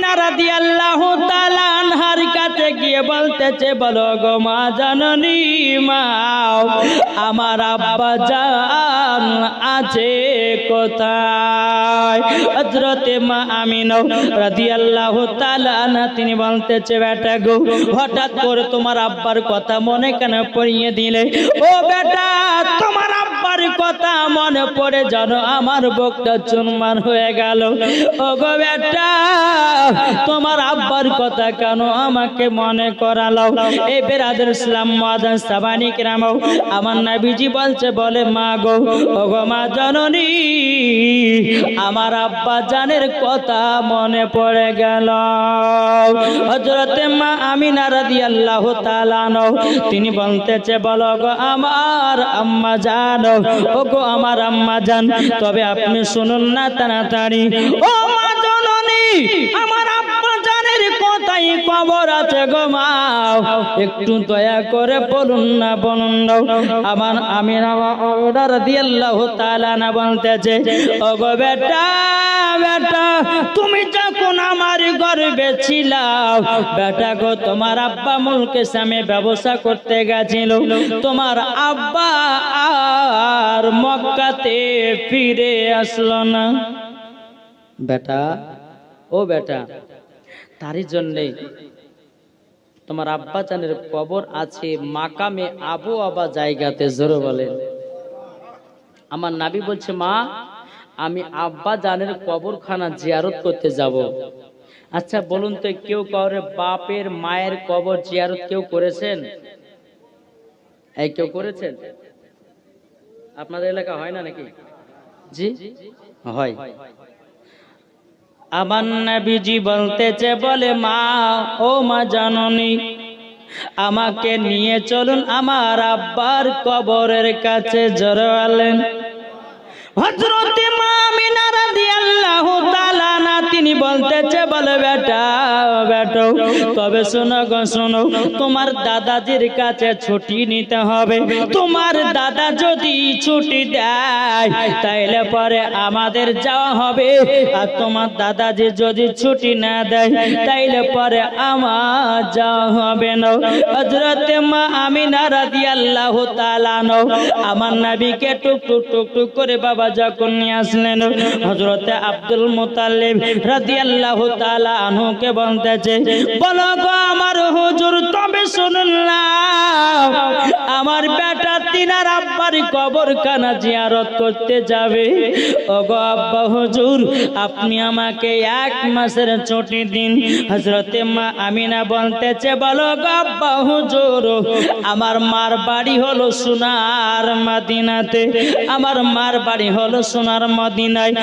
আমিনা রাদিয়াল্লাহু তাআলা আনহার কাছে গিয়ে বলতেছে, বলো গো মা জননী, মা আমার আব্বা জান আছে কোথায়? হযরতে মা আমিনা রাদিয়াল্লাহু তাআলা আনহা তিনি বলতেছে, বেটা গো, হঠাৎ করে তোমার আব্বার কথা মনে কেন পড়িয়ে দিলে? ও বেটা, তোমার আব্বার কথা মনে পড়ে জানো আমার বুকটা চুরমার হয়ে গেল। ও গো বেটা, তোমার আব্বার কথা কেন আমাকে মনে করালো? এই বেরাদর ইসলাম মুআজ্জাজ সাবানী কিরাম, আমার নবীজি বলছে, বলে মা গো, ও গো মা জননী, আমার আব্বা জানের কথা মনে পড়ে গেল। হযরতে মা আমিনা রাদিয়াল্লাহু তাআলা তিনি বলতেছে, বলো গো আমার আম্মা জান, ও গো আমার আম্মা জান, তবে আপনি শুনুন না তাড়াতাড়ি। ও মা জননী, আমার আব্বা জানের কোথায় কবর আছে গো মা? একটু দয়া করে বলুন না, বলুন না। আমার আমিনা রাদিয়াল্লাহু তাআলা না বলতেছে, ও গো বেটা, বেটা, তুমি যখন আমার গর্ভে ছিলা, বেটা গো, তোমার আব্বা মুলকে সামে ব্যবসা করতে গেছিল। তোমার আব্বা আর মক্কাতে ফিরে আসলো না। বেটা, ও বেটা, তারই জন্যে তোমার আব্বা জানের কবর আছে মাকামে আবু আবা জায়গাতে। জোরে বলেন। আমার নবী বলছে, মা, আমি আব্বা জানের কবরখানা জিয়ারত করতে যাব। আচ্ছা বলুন তো, কেউ কাউরে বাপের মায়ের কবর জিয়ারত কেউ করেছেন? এই কেউ করেছেন? আপনাদের এলাকা হয় না নাকি? জি হয়। আমার নবীজি বলতেছে, বলে মা, ও মা জননী, আমাকে নিয়ে চলুন আমার আব্বার কবরের কাছে। জোরে বলেন। হযরতে মা আমিনা রাদিয়াল্লাহু তাআলা না তিনি বলতেছে, বলে বেটা, বেটা, তবে শোনো গো, শোনো, তোমার দাদাজির কাছে ছুটি নিতে হবে। তোমার দাদা যদি ছুটি দেয় তাইলে পরে আমাদের যাওয়া হবে, আর তোমার দাদাজি যদি ছুটি না দেয় তাইলে পরে আমার যাওয়া হবে না। হযরতে মা আমিনা রাদিয়াল্লাহু তাআলা আমার নবীকে টুক টুক টুক টুক করে বাবা যখন নিয়ে আসলেন, হযরতে আব্দুল মুতাল্লিব রাদিয়াল্লাহু তাআলা আনহুকে বলতেছে, বলো গো আমার হুজুর, তবে শুনুন না, আমার বেটা তিনার আব্বার কবরখানা জিয়ারত করতে যাবে। ও গো আব্বা হুজুর, আপনি আমাকে 1 মাসের ছুটি দিন। হযরতে মা আমিনা বলতেছে, বলো গো আব্বা হুজুর, আমার মার বাড়ি হলো সোনার মদিনাতে। আমার মার বাড়ি হলো সোনার মদিনায়।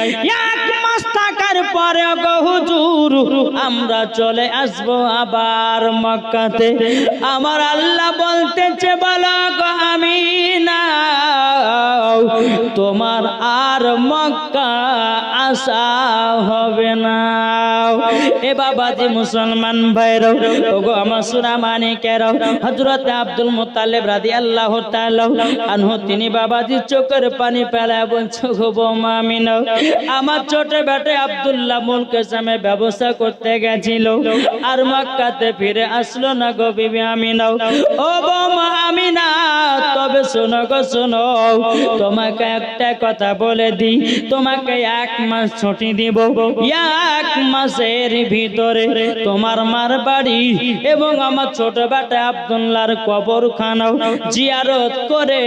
1 মাস থাকার পরে গো হুজুর আমরা চলে আসবো আবার মক্কাতে। আমার আল্লাহ বলতেছে, বলো গো আমিনা, তোমার আর মক্কা আসা হবে না। এ বাবাজি মুসলমান ভাইরা, ওগো আমার সোনা মানিকেরা, হযরত আব্দুল মুত্তালিব রাদিয়াল্লাহু তাআলা আনহু তিনি বাবাজি চোখের পানি ফেলায় বলছে, গো বৌমা আমিনা, আমার ছোট বেটা আব্দুল্লাহ মুলকে সামে ব্যবসা করতে গেছিল আর মক্কাতে ফিরে আসলো না গো বিবি আমিনা। ও বৌমা আমিনা, তবে শোনো গো শোনো, তোমাকে একটা কথা বলে দিই, তোমাকে 1 মাস ছুটি দিব। 1 মাসের ভিতরে তোমার মার বাড়ি এবং আমার ছোট বেটা আব্দুল্লাহর কবরখানা জিয়ারত করে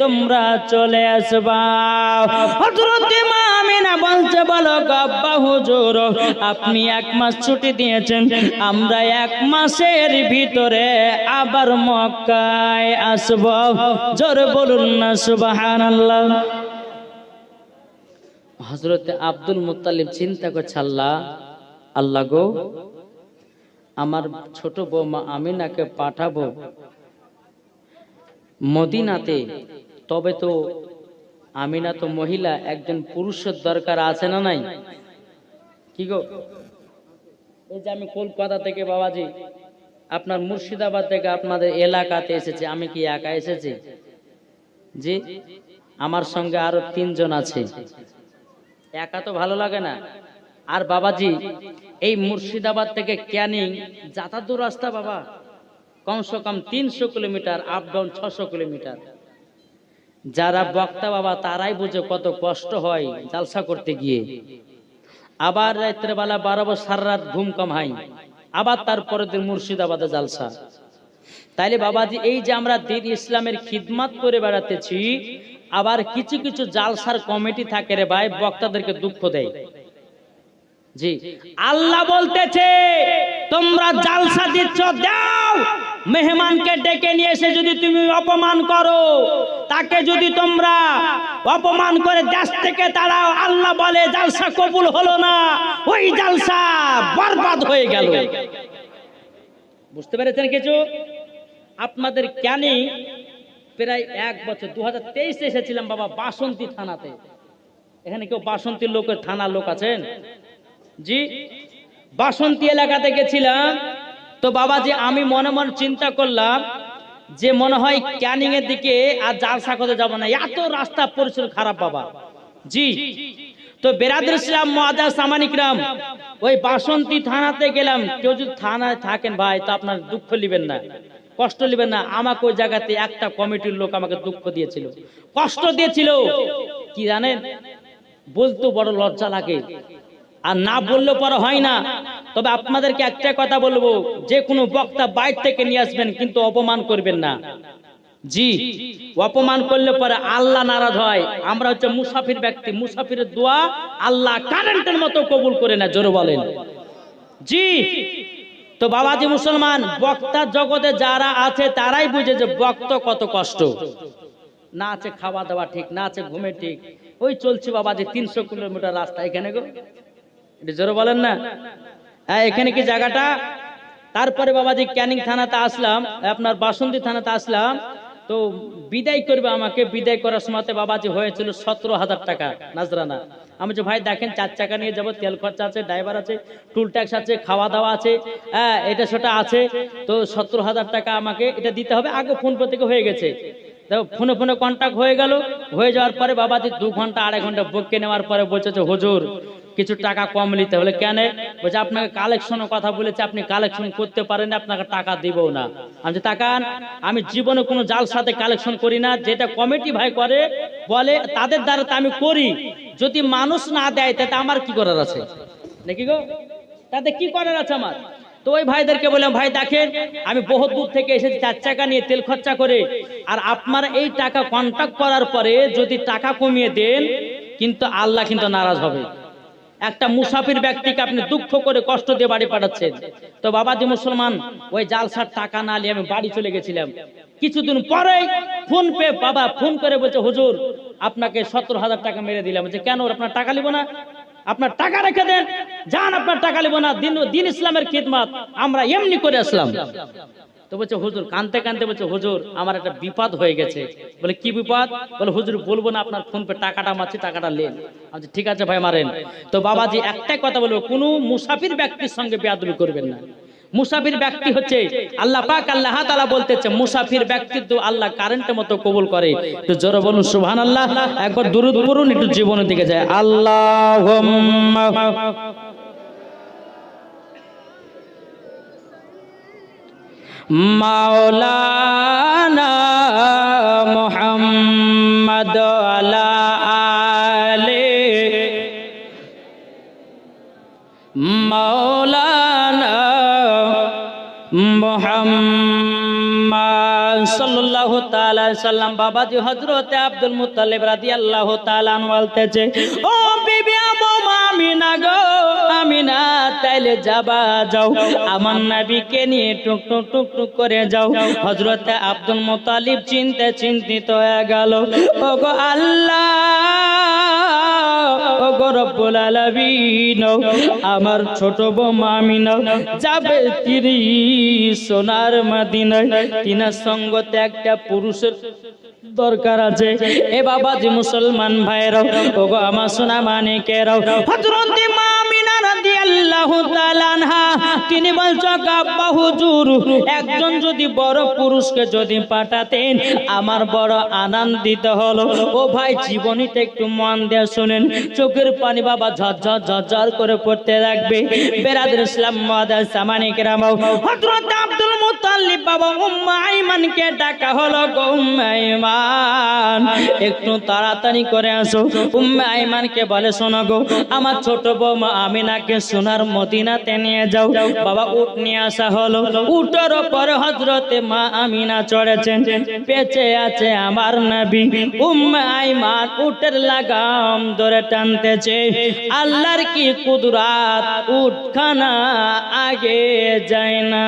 তোমরা চলে আসবা। হযরত মা আমিনা বলছে, বলো গো আব্বা হুজুর, আপনি 1 মাস ছুটি দিয়েছেন, আমরা 1 মাসের ভিতরে আবার মক্কায় আসব। জোরে বলুন না সুবহানাল্লাহ। হযরত আব্দুল মুত্তালিব চিন্তা করছে, আল্লাহ গো, আমার ছোট বৌমা আমিনাকে পাঠাবো মদিনাতে, তবে তো আমিনা তো মহিলা, একজন পুরুষের দরকার আছে না নাই? কি গো, এই যে আমি কলকাতা থেকে বাবাজি আপনার মুর্শিদাবাদ থেকে আপনাদের এলাকাতে এসেছি, আমি কি একা এসেছি? জি, আমার সঙ্গে আরো 3 জন আছে। একা তো ভালো লাগে না, আর বাবাজি এই মুর্শিদাবাদ থেকে ক্যানিং যাতাদূর রাস্তা বাবা, কমসে কম 300 কিলোমিটার, আপ ডাউন 600 কিলোমিটার। যারা বক্তা বাবা তারাই বুঝে কত কষ্ট হয় জালসা করতে গিয়ে। আবার রাত্রে বেলা 12 বছর সারা রাত ঘুম কামাই, আবার তারপরের দিন মুর্শিদাবাদে জালসা। তাইলে বাবাজি এই যে আমরা দ্বীন ইসলামের খিদমত করে বেড়াতেছি, আবার কিছু কিছু জালসার কমিটি থাকে রে ভাই, বক্তাদেরকে দুঃখ দেয়। জি, আল্লাহ বলতেছে তোমরা জালসা দিচ্ছ দাও, মেহমানকে ডেকে নিয়ে এসে যদি তুমি অপমান করো, তাকে যদি তোমরা অপমান করে দেশ থেকে তাড়াও, আল্লাহ বলে জালসা কবুল হলো না, ওই জালসা বরবাদ হয়ে গেল। বুঝতে পেরেছেন কিছু? আপনাদের ক্যানিং প্রায় 1 বছর 2023 এসেছিলাম বাবা বাসন্তী থানাতে। এখানে কেউ বাসন্তী লোকের থানার লোক আছেন? জি, বাসন্তী এলাকাতে গেছিলাম। তো বাবাজি আমি মনে মনে চিন্তা করলাম যে মনে হয় ক্যানিং এর দিকে আর জালসা করতে যাব না, এত রাস্তা পরিসর খারাপ বাবা। জি, তো বেরাদর ইসলাম মুআজ্জাজ সামানিকরাম, ওই বাসন্তী থানাতে গেলাম। কেউ যদি থানায় থাকেন ভাই তো আপনার দুঃখ নেবেন না, কষ্ট নেবেন না। আমাকে ওই জায়গাতে একটা কমিটির লোক আমাকে দুঃখ দিয়েছিল, কষ্ট দিয়েছিল। কি জানেন, বলতে বড় লজ্জা লাগে, আর না বললে পরে হয় না। তবে আপনাদেরকে একটা কথা বলবো, যে কোনো বক্তা বাইরে থেকে নিয়ে আসবেন কিন্তু অপমান করবেন না। জি, অপমান করলে পরে আল্লাহ নারাজ হয়। আমরা হচ্ছে মুসাফির ব্যক্তি, মুসাফিরের দোয়া আল্লাহ কারেন্টের মতো কবুল করে না, জোরে বলেন। জি, তো বাবাজি মুসলমান বক্তা জগতে যারা আছে তারাই বুঝে যে বক্তা কত কষ্ট। না আছে খাওয়া দাওয়া ঠিক, না আছে ঘুমে ঠিক, ওই চলছে বাবাজি 300 কিলোমিটার রাস্তা। এখানে গো এটা জোরে বলেন না, হ্যাঁ এখানে কি জায়গাটা। তারপরে বাবাজি ক্যানিং থানাতে আসলাম, আপনার বাসন্তী থানাতে আসলাম। তো বিদায় করবে আমাকে, বিদায় করার সময় বাবাজি হয়েছিল 17,000 টাকা নাজরানা। আমি যে ভাই দেখেন 4 চাকা নিয়ে যাবো, তেল খরচা আছে, ড্রাইভার আছে, টুল ট্যাক্স আছে, খাওয়া দাওয়া আছে, হ্যাঁ এটা সেটা আছে। তো 17,000 টাকা আমাকে এটা দিতে হবে। আগে ফোন পে থেকে হয়ে গেছে, ফোনে ফোনে কন্ট্যাক্ট হয়ে গেল। হয়ে যাওয়ার পরে বাবাজি 2 ঘন্টা 2.5 ঘন্টা বকে নেওয়ার পরে বলছে যে হুজুর কিছু টাকা কম নিতে হলে। কেন? বলছে আপনাকে কালেকশনের কথা বলেছে, আপনি কালেকশন করতে পারেন, আপনাকে টাকা দিব না। আমি তাকান, আমি জীবনে কোনো জাল সাথে কালেকশন করি না, যেটা কমিটি ভাই করে বলে তাদের দ্বারা আমি করি। যদি মানুষ না দেয় তাতে আমার কি করার আছে নাকি গো, তাতে কি করার আছে আমার? তো ওই ভাইদেরকে বললাম ভাই দেখেন আমি বহুত দূর থেকে এসেছি 4 চাকা নিয়ে তেল খরচা করে, আর আপনারা এই টাকা কন্ট্যাক্ট করার পরে যদি টাকা কমিয়ে দেন কিন্তু আল্লাহ কিন্তু নারাজ হবে। একটা মুসাফির ব্যক্তিকে আপনি দুঃখ করে কষ্ট দিয়ে বাড়ি পাঠাচ্ছেন। তো বাবাজি মুসলমান ওই জালসার টাকা না নিয়ে আমি বাড়ি চলে গেছিলাম। কিছুদিন পরে ফোন পে বাবা ফোন করে বলছে হুজুর আপনাকে 17,000 টাকা মেরে দিলাম। যে কেন, আপনার টাকা নিব না? আপনার টাকা রেখে দেন, যান, আপনার টাকা নিব না। দিন ইসলামের খিদমত আমরা এমনি করে আসলাম। তো বলছে হুজুর কানতে কানতে বলছে হুজুর আমার একটা বিপদ হয়ে গেছে। বলে কি বিপদ? বলে হুজুর বলবো না, আপনার ফোন পে টাকাটা মারছি, টাকাটা নেন। আচ্ছা ঠিক আছে ভাই মারেন। তো বাবাজি একটাই কথা বলবো, কোনো মুসাফির ব্যক্তির সঙ্গে বেয়াদবি করবেন না। মুসাফির ব্যক্তি হচ্ছে আল্লাহ পাক আল্লাহ তাআলা বলতেছে মুসাফির ব্যক্তি তো আল্লাহ কারেন্টের মতো কবুল করে। একটু জোরে বলুন সুবহানাল্লাহ, একবার দুরূদ পড়ুন, একটু জীবনের দিকে যায়। আল্লাহুম্মা মাওলানা মুহাম্মদ আলা আলে মাওলানা মুহাম্মদ সাল্লাল্লাহু তাআলা সাল্লাম। বাবাজি হযরতে আব্দুল মুত্তালিব রাদিয়াল্লাহু তাআলা আনহু বলতেছে ও বিবি আম্মু আমিনা গো আমিনা, তাইলে যাবা যাও আমার নবীকে নিয়ে টুক টুক টুক টুক করে যাও। হযরতে আব্দুল মুত্তালিব চিন্তিত হয়ে গেল। ওগো আল্লাহ, ওগো রব্বুল আলামিন, আমার ছোট বৌমা আমিনা যাবে তিরি সোনার মদিনায়, তিনার সঙ্গতে একটা পুরুষের দরকার আছে। এ বাবাজি মুসলমান ভাইরাও, ওগো আমার সোনা মানিকেরাও, হযরতে মা আমিনা রাদিয়াল্লাহু তাআলা আনহা তিনি বলছো আব্বা হুজুর একজন যদি বড় পুরুষকে যদি পাঠাতেন আমার বড় আনন্দিত হলো। ও ভাই জীবনীতে একটু মন দিয়ে শুনেন, চোখের পানি বাবা ঝরঝর ঝরঝর করে পড়তে লাগবে। বেরাদুল ইসলাম মাদার সামানি কেরাম হযরত আব্দুল মুত্তালিব বাবা উম্মে আইমানকে ডাকা হলো, গো উম্মে আইমান একটু তাড়াতাড়ি করে আসো। উম্মে আইমানকে বলে শোনো গো আমার ছোট বৌমা আমিনাকে সোনার মদিনাতে নিয়ে যাও। বাবা উট নিয়ে আসা হলো, উটের উপর হযরতে মা আমিনা চড়েছেন, পেছে আছে আমার নবী। উম্মে আইমান উটের লাগাম ধরে টানতেছে। আল্লাহর কি কুদরত, উটখানা আগে যায় না,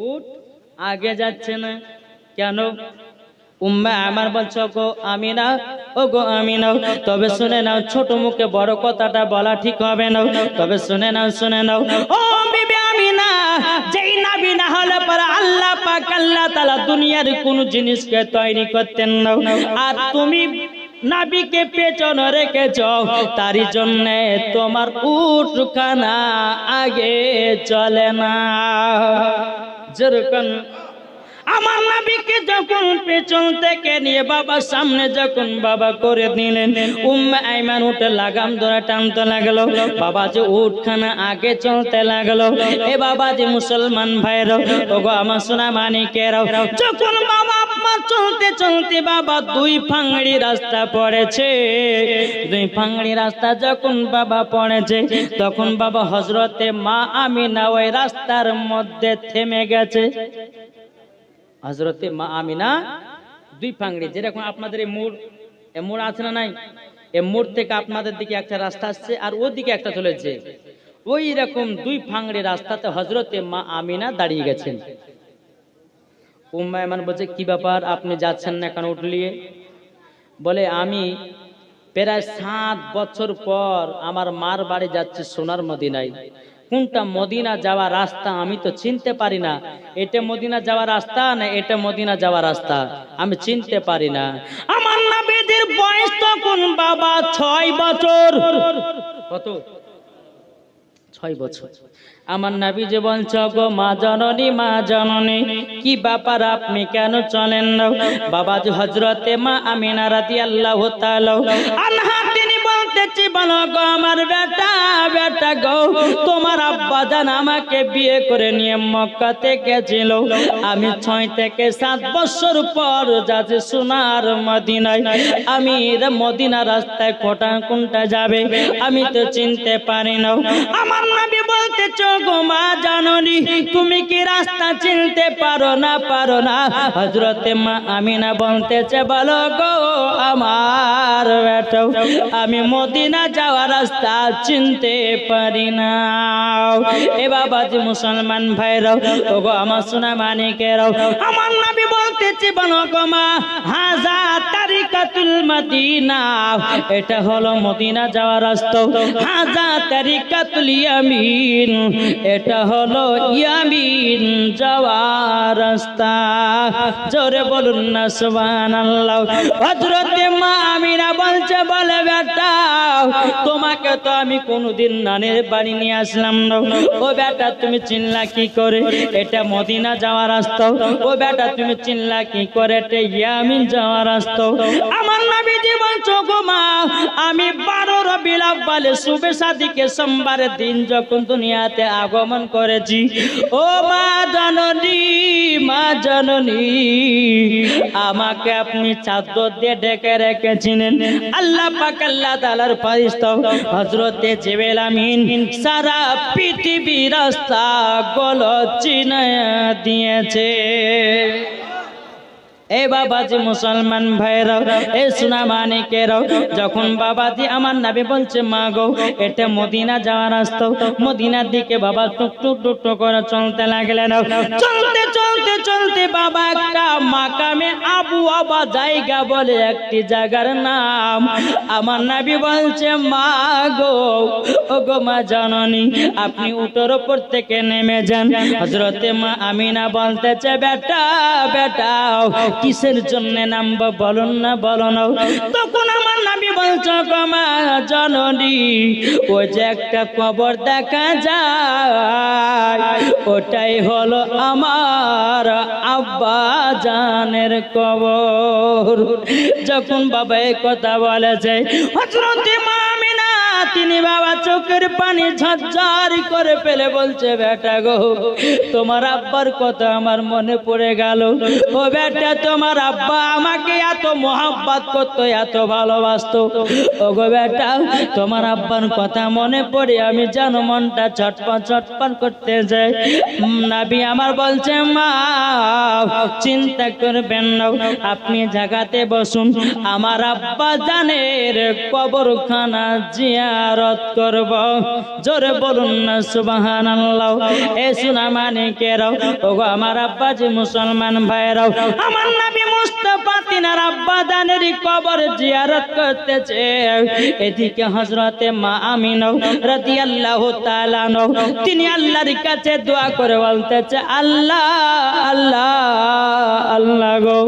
উট আগে যাচ্ছে না কেন? উম্মে আমার বলছো গো আমিনা, ও গো আমিনা তবে শুনে নাও, ছোট মুখে বড় কথাটা বলা ঠিক হবে না, তবে শুনে নাও শুনে নাও। ও বিবি আমিনা, যেই নবী না হলে পরে আল্লাহ পাক আল্লাহ তাআলা দুনিয়ার কোন জিনিসকে তৈরি করতেন না, আর তুমি নবীকে পেছনে রেখেছ, তারই জন্য তোমার উটখানা আগে চলে না। যেরকম আমার নবীকে যখন পেছন থেকে নিয়ে বাবা সামনে যখন বাবা করে দিলেন, উম্মে আইমান উটের লাগাম ধরে টানতে লাগলো, বাবা যে উটখানা আগে চলতে লাগলো। এ বাবা যে মুসলমান ভাইরা, ওগো আমার সোনা মানিকেরাও, যখন বাবা আপনার চলতে চলতে বাবা দুই ফাংড়ি রাস্তা পড়েছে, দুই ফাংড়ি রাস্তা যখন বাবা পড়েছে তখন বাবা হযরতে মা আমিনা ওই রাস্তার মধ্যে থেমে গেছে। হযরতে মা আমিনা দুই ফাংড়ি, যেরকম আপনাদের এই মোড় আছে না নাই, এই মোড় থেকে আপনাদের দিকে একটা রাস্তা আসছে আর ওদিকে একটা চলেছে, ওই রকম দুই ফাংড়ি রাস্তাতে হযরতে মা আমিনা দাঁড়িয়ে গেছেন। উম্মে আইমান বলছে কি ব্যাপার আপনি যাচ্ছেন না কেন উঠলিয়ে? বলে আমি প্রায় 7 বছর পর আমার মার বাড়ি যাচ্ছি সোনার মদিনায়। কোনটা মদিনা যাওয়া রাস্তা আমি তো চিনতে পারি না, এটা মদিনা যাওয়া রাস্তা না এটা মদিনা যাওয়া রাস্তা আমি চিনতে পারি না। আমার নবীর বয়স তখন বাবা 6 বছর। কত? 6 বছর। আমার নবী যে বলছো গো মা জননী কি ব্যাপার আপনি কেন চলেন না? বাবা যে হযরতে মা আমিনা রাদিয়াল্লাহু তাআলা আনহা তিনি বলতেছি, বলো গো আমার বেটা গো, তোমার আব্বা জান আমাকে বিয়ে করে নিয়ে মক্কাতে গেছিল, আমি 6 থেকে 7 বছর পর যাচ্ছি সোনার মদিনায়। আমি মদিনা রাস্তায় কোনটা যাবে আমি তো চিনতে পারি না। আমার নবী বলতেছ গো মা জাননি তুমি কি রাস্তা চিনতে পারো না? হযরতে মা আমিনা বলতেছে, বলো গো আমার বেটা আমি মদিনা যাওয়ার রাস্তা চিনতে পারি না। এ বাবা যে মুসলমান ভাইরা, ওগো আমার সোনা মানিকেরাও, আমার নবী বলতেছে, বলো গো মা হাযা তারিকাতুল মদিনা, এটা হলো মদিনা যাওয়ার রাস্তা। হাযা তারিকাতুল ইয়ামিন, এটা হলো ইয়ামিন যাওয়ার রাস্তা। জোরে বলুন না সুবহানাল্লাহ। হযরতে মা আমিনা বলছে, বলে বেটা তোমাকে তো আমি কোনদিন নানের বাড়ি নিয়ে আসলাম না, ও বেটা তুমি চিনলা কি করে এটা মদিনা যাওয়ার রাস্তা? ও বেটা তুমি চিনলা কি করে এটা ইয়ামিন যাওয়ার রাস্তা? আমার নবীজি বলছো গো মা আমি 12 রবিউল আউয়ালে শুভে সাদিকে সোমবারের দিন যখন দুনিয়াতে আগমন করেছি, ও মা জাননী আমাকে আপনি চাদর দিয়ে ঢেকে রেখেছিলেন। আল্লাহ পাক আল্লাহ তাআলার ফেরেশতা হযরতে জিবরাইল আমিন সারা পৃথিবী রাস্তা গুলো চিনে দিয়েছে। এ বাবাজি মুসলমান ভাইরা, এ সোনা মানিকেরাও, যখন বাবাজি আমার নবী বলছে মা গো এটা মদিনা যাওয়ার রাস্তা, মদিনার দিকে বাবা টুক টুক টুক টুক করে চলতে লাগলেন। চলতে চলতে চলতে বাবা একটা মাকামে আবু আবা জায়গা বলে একটি জায়গার নাম। আমার নবী বলছে মা গো, ও গো মা জননী, আপনি উটের উপর থেকে নেমে যান। হযরতে মা আমিনা বলতেছে বেটা বেটা কিসের জন্য নামবো বলুন না বলুন। তখন আমার নবী বলছে গো মা জননী, ওই যে একটা কবর দেখা যায় ওটাই হলো আমার আব্বা জানের কবর। যখন বাবা এই কথা বলেছে হযরতে মা আমিনা তিনি বাবা চোখের পানি ঝরঝর করে ফেলে বলছে বেটা গো, তোমার আব্বার কথা আমার মনে পড়ে গেল। ও বেটা, তোমার আব্বা আমাকে এত মোহাব্বত করতো, এত ভালোবাসতো। ও গো বেটা, তোমার আব্বার কথা মনে পড়ে আমি জানো মনটা ছটপট ছটপট করতে যায়। নবী আমার বলছে মা চিন্তা করবেন না, আপনি জায়গাতে বসুন, আমার আব্বা জানের কবরখানা জিয়ারত করব। জোরে বলুন না সুবহানাল্লাহ। এ সোনা মানিকেরাও, ওগো আমার আব্বাজি মুসলমান ভাইরাও, আমার নবী মুস্তাফা তিনার আব্বা জানের কবর জিয়ারত করতেছে। এদিকে হযরতে মা আমিনা রাদিয়াল্লাহু তাআলা তিনি আল্লাহর কাছে দোয়া করে বলতেছে আল্লাহ আল্লাহ আল্লাহ গো,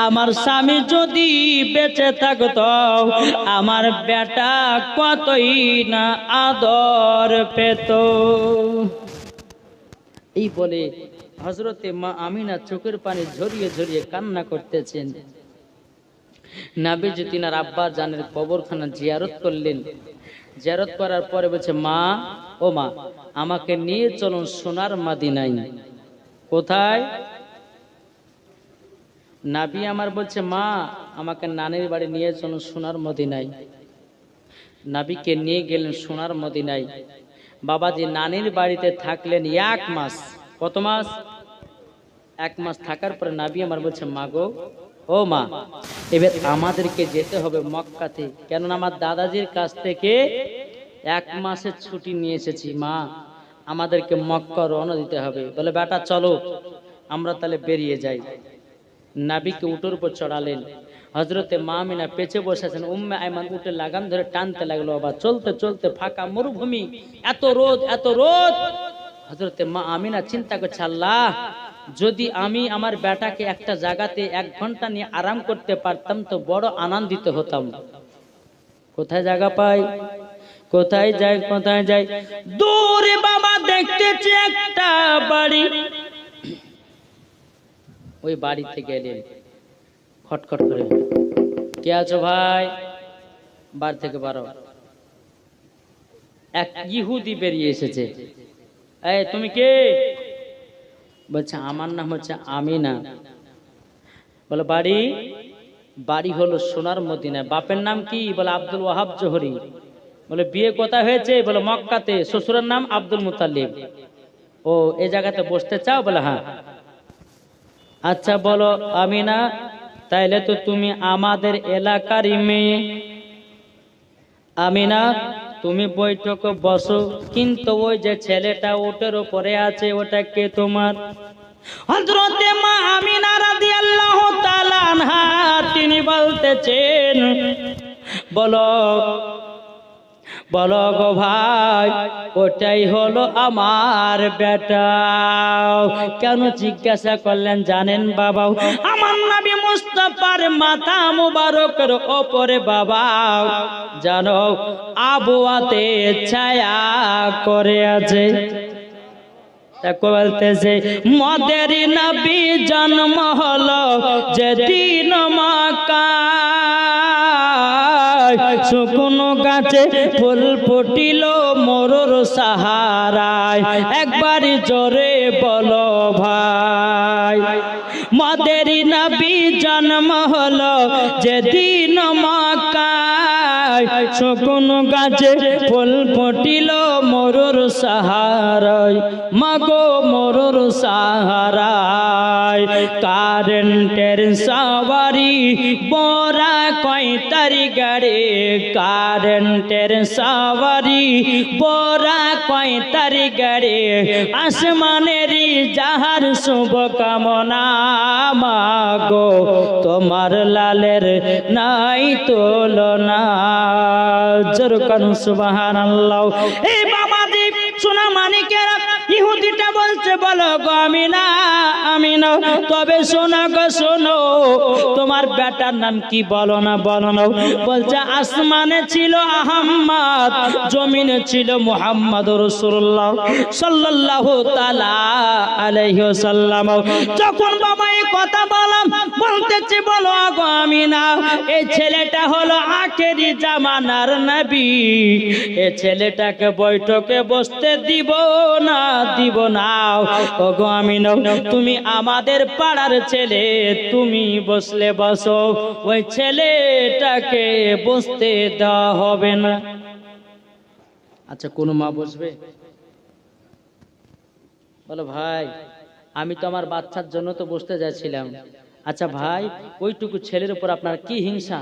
আমার স্বামী যদি বেঁচে থাকতো আমার বেটা কতই না আদর পেত। এই বলে হযরতে মা আমিনা চোখের পানি ঝরিয়ে ঝরিয়ে কান্না করতেছেন। নবীজি তিনার আব্বা জানের কবরখানা জিয়ারত করলেন। জিয়ারত করার পরে বলছে মা ও মা, আমাকে নিয়ে চলুন সোনার মদিনায়। কোথায়? নবী আমার বলছে মা আমাকে নানির বাড়ি নিয়ে চলুন সোনার মদিনায়। নবীকে নিয়ে গেলেন সোনার মদিনায়। বাবাজি নানির বাড়িতে থাকলেন 1 মাস। কত মাস? 1 মাস থাকার পরে নবী আমার বলছে মা গো, ও মা, এবার আমাদেরকে যেতে হবে মক্কাতে, কেননা আমার দাদাজির কাছ থেকে 1 মাসের ছুটি নিয়ে এসেছি। মা আমাদেরকে মক্কা রওনা দিতে হবে। বলে বেটা চলো আমরা তাহলে বেরিয়ে যাই। নবীকে উটের উপর চড়ালেন। হযরতে মা আমিনা পেছে বসেছেন। উম্মে আইমান উটের লাগাম ধরে টানতে লাগলো। আবার চলতে চলতে ফাঁকা মরুভূমি, এত রোদ এত রোদ। হযরতে মা আমিনা চিন্তা করছে আল্লাহ, যদি আমি আমার বেটাকে একটা জায়গাতে 1 ঘন্টা নিয়ে আরাম করতে পারতাম তো বড় আনন্দিত হতাম। কোথায় জায়গা পাই, কোথায় যাই কোথায় যাই। দূরে বাবা দেখতেছি একটা বাড়ি। ওই বাড়িতে গেলেন, খটখট করে, কে আছো ভাই? বাড়ি থেকে বারো। এক ইহুদি বেরিয়ে এসেছে। এই তুমি কে? বলছে আমার নাম হচ্ছে আমিনা। বলে বাড়ি? বাড়ি হলো সোনার মদিনায়। বাপের নাম কি? বলে আব্দুল ওয়াহাব জোহরি। বলে বিয়ে কোথায় হয়েছে? বলে মক্কাতে। শ্বশুরের নাম আব্দুল মুতাল্লিব। ও এই জায়গাতে বসতে চাও? বলে হ্যাঁ। আচ্ছা বলো আমিনা, তাইলে তো তুমি আমাদের এলাকারই মেয়ে। আমিনা তুমি বৈঠক বসো, কিন্তু ওই যে ছেলেটা ওটার উপরে আছে ওটা কে তোমার? হযরতে মা আমিনা রাদিয়াল্লাহু তাআলা আনহা তিনি বলতেছেন বলো বলো গো ভাই, ওটাই হলো আমার বেটা। কেন জিজ্ঞাসা করলেন জানেন বাবা? আমার নবী মুস্তাফার মাথা মুবারকের ওপরে বাবা জানো আবওয়াতে ছায়া করে আছে। বলতেছে মদের নবী জন্ম হলো যেদিন মক্কায়, শুকনো গাছে ফুল ফুটিল মরুর সাহারায়। একবারই জোরে বলো ভাই। মদের নবী জন্ম হলো যেদিন মক্কায়, শুকনো গাছে ফুল ফুটিল মরুর সাহারায়। মাগো মরুর সাহারায় কারেন্টের সওয়ারি বড়া কয়তারি গাড়ি, কারেন্টের সওয়ারি বড়া কয় তারিখ গাড়ি আসমানেরই যাহার শুভ কামনা মাগো তোমার লালের নাই তুলনা জোরে কারণ সুবহানাল্লাহ। এই বাবাজি সোনা মানিকেরা ইহুদিটা বলছে বলো গো আমিনা আমিনা, তবে শোনা গো শোনো তোমার বেটার নাম কি বলো না বলো না। বলছে আসমানে ছিল আহম্মদ, জমিনে ছিল মুহাম্মদুর রাসূলুল্লাহ সাল্লাল্লাহু তাআলা আলাইহি ওয়াসাল্লাম। যখন বাবা এই কথা বললাম বলতেছে বলো গো আমিনা এই ছেলেটা হলো আখেরি জামানার নবী, এই ছেলেটাকে বৈঠকে বসতে দিব না দিব না। ওগো আমিনা তুমি আমাদের পাড়ার ছেলে, তুমি বসলে বসো, ওই ছেলেটাকে বসতে দেওয়া হবে না। আচ্ছা কোন মা বসবে? বলো ভাই আমি তো আমার বাচ্চার জন্য তো বসতে যাচ্ছিলাম। আচ্ছা ভাই ওইটুকু ছেলের উপর আপনার কি হিংসা?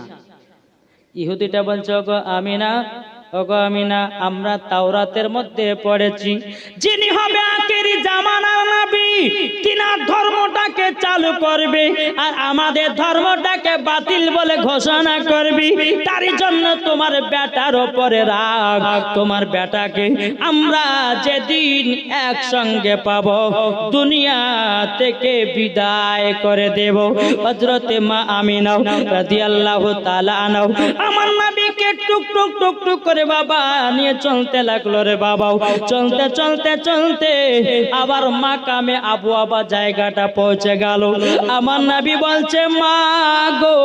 ইহুদিটা বলছে ওগো আমিনা ওগো আমিনা আমরা তাওরাতের মধ্যে পড়েছি যিনি হবে আখেরি জামানার নবী তিনার ধর্মটাকে চালু করবে আর আমাদের ধর্মটাকে বাতিল বলে ঘোষণা করবি, তারই জন্য তোমার বেটার উপরে রাগ। তোমার বেটাকে আমরা যেদিন একসঙ্গে পাবো দুনিয়া থেকে বিদায় করে দেব। হযরতে মা আমিনা রাদিয়াল্লাহু তাআলা আনহা আমার নবীকে টুক টুক টুক টুক করে বাবা নিয়ে চলতে লাগলো রে বাবা। চলতে চলতে চলতে আবার মাকামে আবু আবা জায়গাটা পৌঁছে গেল। আমার নবী বলছে মা গো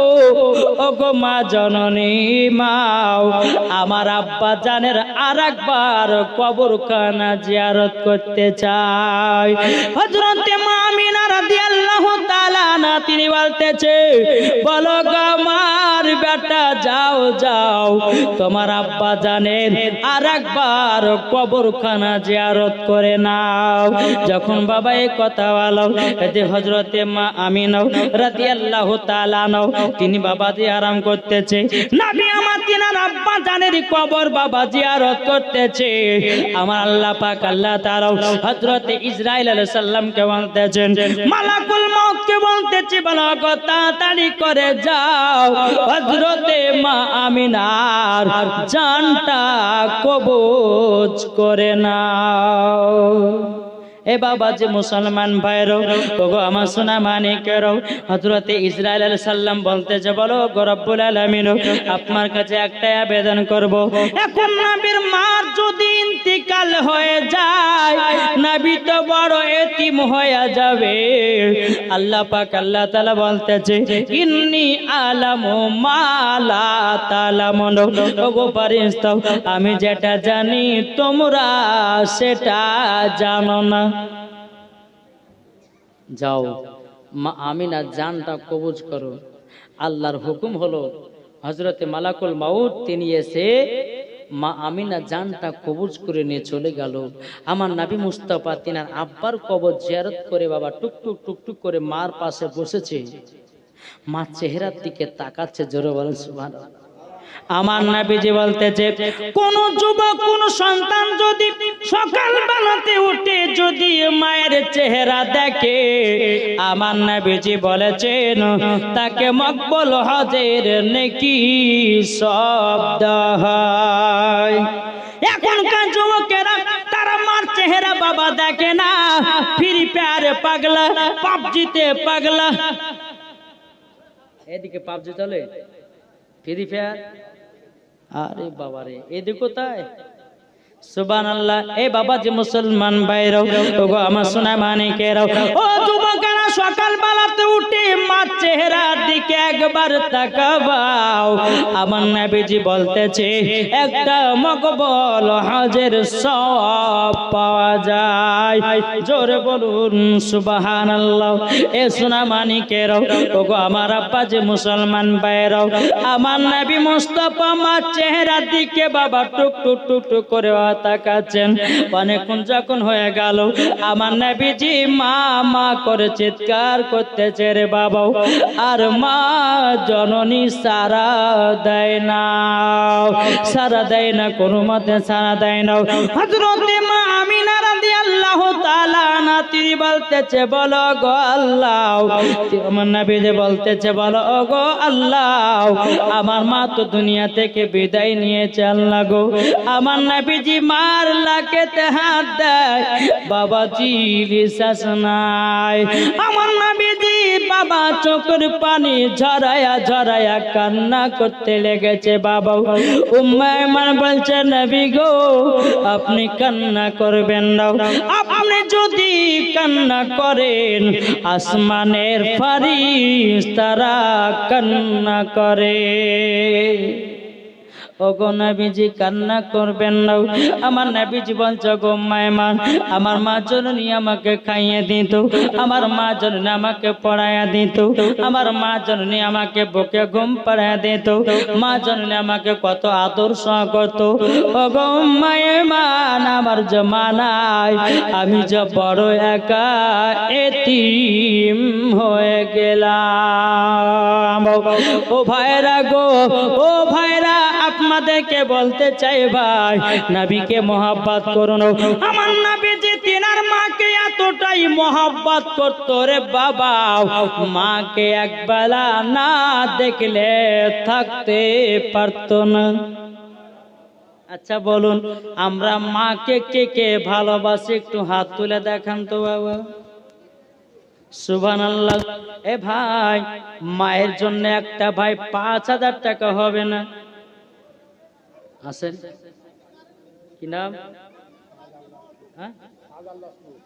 ও গো মা জননী মাও, আমার আব্বা জানের আরেকবার কবরখানা জিয়ারত করতে চাই। হযরতে মা আমিনা রাদিয়াল্লাহু তাআলা আনহা তিনি বলতেছে বলো গো আমার বেটা যাও যাও তোমার আব্বা জানের আরেকবার কবরখানা জিয়ারত করে নাও। যখন বাবা এই কথা বলো এতে হযরতে মা আমিনা রাদিয়াল্লাহু তাআলা আনহা তিনি বাবা জি আরাম করতেছে, নবী আমার তিনার আব্বা জানের কবর বাবা জিয়ারত করতেছে। আমার আল্লাহ পাক আল্লাহ তাআলা হযরতে ইসরাইল আলাইহিস সালামকে বলতেছেন মালাকুল মউত কে বলতেছে বলো গো তাড়াতাড়ি করে যাও হযরতে মা আমিনার জানটা কবজ করে নাও। এ বাবা যে মুসলমান ভাইরো ওগো আমার সোনা মানিকেরও হযরতে ইসরাইল আলাইহিস সালাম বলতেছে বলো গো রব্বুল আলামিন আপনার কাছে একটা আবেদন করব, এখন নবীর মার যদি ইন্তিকাল হয়ে যায় নবী তো বড় এতিম হয়ে যাবে। আল্লাহ পাক আল্লাহ তাআলা বলতেছে ইন্নী আলামু মা লা তালামুন, ওগো ফেরেশতা আমি যেটা জানি তোমরা সেটা জানো না। যাও মা আমিনা জানটা কবজ করো। আল্লাহর হুকুম হলো হযরতে মালাকুল মউত তিনি এসে মা আমিনা জানটা কবজ করে নিয়ে চলে গেল। আমার নবী মুস্তাফা তিনার আব্বার কবর জিয়ারত করে বাবা টুক টুক টুক টুক করে মার পাশে বসেছে, মা চেহারার দিকে তাকাচ্ছে, জোরে বলেন সুবহানাল্লাহ। আমার নবীজি বলতেছে কোন যুবক কোন সন্তান যদি সকাল বেলাতে উঠে যদি মায়ের চেহারা দেখে আমার নবীজি বলেছেন তাকে মকবুল হজের নেকি সব দেওয়া হয়। এখনকার যুবকেরা তারা মার চেহারা বাবা দেখে না, ফ্রি ফায়ারে পাগলা, পাবজিতে পাগলা। এদিকে পাবজি চলে, ফ্রি ফায়ার, আরে বাবা রে এদিকে কোথায়? সুবহানাল্লাহ। এ বাবা যে মুসলমান ভাইরাও ওগো আমার সোনা মানিকেরাও ও যুবকেরা সকাল বেলাতে উঠে মার চেহারার দিকে একবার তাকাও। আমার নবীজি বলতেছে একটা মকবুল হজের সওয়াব পাওয়া যায়। জোরে বলুন সুবহানাল্লাহ। এ সোনা মানিকেরাও ওগো আমার আব্বা যে মুসলমান ভাইরাও আমার নবী মুস্তাফা মার চেহারার দিকে বাবা টুক টুক টুক টুক করে তাকাচ্ছেন। অনেকক্ষণ যখন হয়ে গেল আমার নবীজি মা মা করেছে চিৎকার করতেছে রে বাবা, আর মা জননী সারা দেয় না, সারা দেয় না, কোনো মতে সারা দেয় না। হযরতে মা আমিনা রাদিয়াল্লাহু তাআলা আনহা তিনি বলতেছে, বলো গো আল্লাহ, আমার নবী যে বলতেছে, বলো গো আল্লাহ, আমার মা তো দুনিয়া থেকে বিদায় নিয়েছে আল্লাহ গো। আমার নবীজি মার লাকেতে হাত দেয়, বাবাজি বিশ্বাস নাই। আমার নবীজি বাবা চোখের পানি ঝরায়া ঝরায়া কান্না করতে লেগেছে বাবা। উম্মে আয়মান বলছে, নবী গো আপনি কান্না করবেন না, আপনি যদি কান্না করেন আসমানের ফেরেশতারা কান্না করে। ওগো নবীজি কান্না করবেন না। আমার নবীজি বলছে, গো মায়মান, আমার মা জননী আমাকে খাইয়ে দিত, আমার মা জননী আমাকে পড়াইয়া দিত, আমার মা জননী আমাকে বুকে ঘুম পাড়াইয়া দিত, মা জননী আমাকে কত আদর সহ করত। ওগো মায়মান, আমার জমানায় আমি যে বড় একা এতিম হয়ে গেলাম। ও ভাইরা গো, ও ভাইরা, আপনাদেরকে বলতে চাই ভাই, নবীকে মহব্বত করুন। আমার নবীজি তিনার মাকে এতটাই মহব্বত করত রে বাবা, মাকে একবেলা না দেখলে থাকতে পারতো না। আচ্ছা বলুন, আমরা মাকে কে কে ভালোবাসি? একটু হাত তুলে দেখান তো বাবা। সুবহানাল্লাহ। এ ভাই, মায়ের জন্য একটা ভাই ৫,০০০ টাকা হবে না? আছেন কি নাম?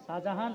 শাহজাহান।